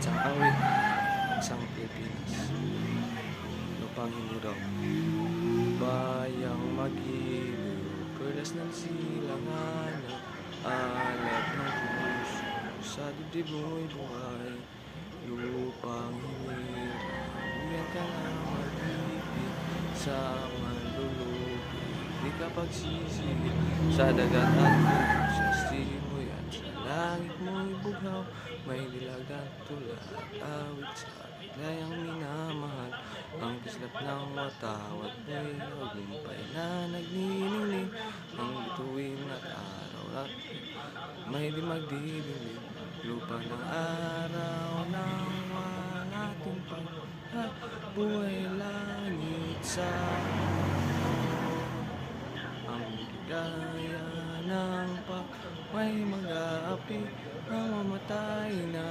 Bansang awit, bansang Pilipinas, lupang hinirang, bayang magiliw, perlas ng silangan, alab ng puso, sa dibdib mo'y buhay, lupang hinirang, yan ka lang mag-ibig, sa manlulupig, di ka pagsisigil, sa dagat at bundok, sa simoy at sa langit mo'y bughaw, may dilag at tula at awit sa ligayang minamahal, ang kislap ng watawat mo'y tagumpay na nagniningning, ang bituin at araw at may di magdidilim, lupa ng araw ng walating pagkat, buhay langit sa ang ligaya ng may mag-aapi ang mamatay na